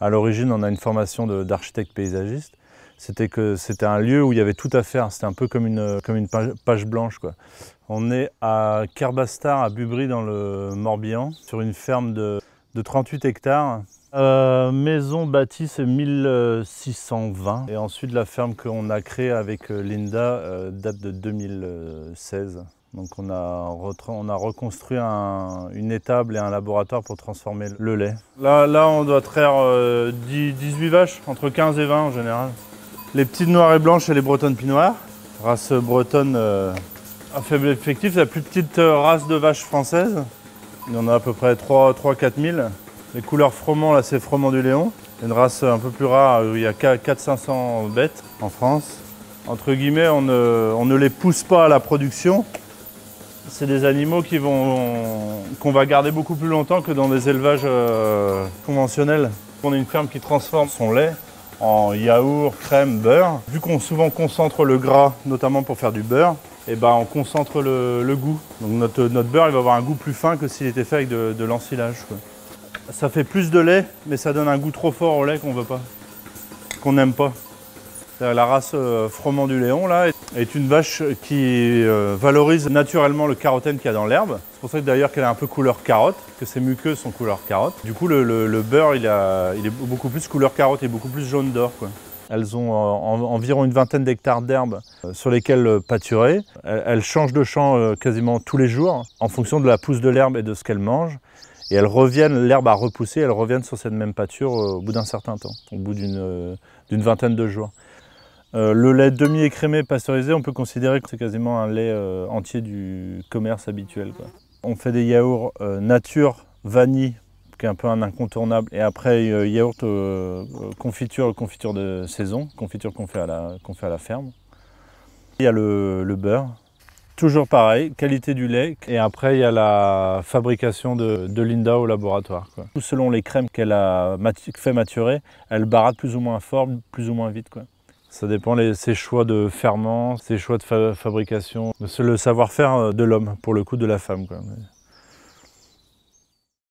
À l'origine, on a une formation d'architecte paysagiste. C'était un lieu où il y avait tout à faire. C'était un peu comme une page blanche, quoi. On est à Kerbastar, à Bubry, dans le Morbihan, sur une ferme de 38 hectares. Maison bâtie, c'est 1620. Et ensuite, la ferme qu'on a créée avec Linda date de 2016. Donc on a reconstruit une étable et un laboratoire pour transformer le lait. Là on doit traire 18 vaches, entre 15 et 20 en général. Les petites noires et blanches et les bretonnes pinoires. Race bretonne à faible effectif, c'est la plus petite race de vaches française. Il y en a à peu près 3-4 000. Les couleurs froment, là c'est froment du Léon. Une race un peu plus rare où il y a 400-500 bêtes en France. Entre guillemets, on ne les pousse pas à la production. C'est des animaux qu'on va garder beaucoup plus longtemps que dans des élevages conventionnels. On a une ferme qui transforme son lait en yaourt, crème, beurre. Vu qu'on souvent concentre le gras, notamment pour faire du beurre, et ben on concentre le goût. Donc notre beurre il va avoir un goût plus fin que s'il était fait avec de l'ensilage, quoi. Ça fait plus de lait, mais ça donne un goût trop fort au lait qu'on veut pas, qu'on n'aime pas. La race froment du Léon là, est une vache qui valorise naturellement le carotène qu'il y a dans l'herbe. C'est pour ça que d'ailleurs qu'elle est un peu couleur carotte, que ses muqueuses sont couleur carotte. Du coup le beurre il est beaucoup plus couleur carotte et beaucoup plus jaune d'or, quoi. Elles ont environ une vingtaine d'hectares d'herbe sur lesquels pâturer. Elles changent de champ quasiment tous les jours en fonction de la pousse de l'herbe et de ce qu'elles mangent. Et elles reviennent, l'herbe a repoussé, elles reviennent sur cette même pâture au bout d'un certain temps, au bout d'une vingtaine de jours. Le lait demi-écrémé pasteurisé, on peut considérer que c'est quasiment un lait entier du commerce habituel, quoi. On fait des yaourts nature, vanille, qui est un peu un incontournable, et après yaourt confiture de saison, confiture qu'on fait à la ferme. Il y a le beurre, toujours pareil, qualité du lait, et après il y a la fabrication de Linda au laboratoire, quoi. Selon les crèmes qu'elle a fait maturer, elle baratte plus ou moins fort, plus ou moins vite, quoi. Ça dépend ses choix de ferment, ses choix de fabrication, c'est le savoir-faire de l'homme, pour le coup de la femme, quoi.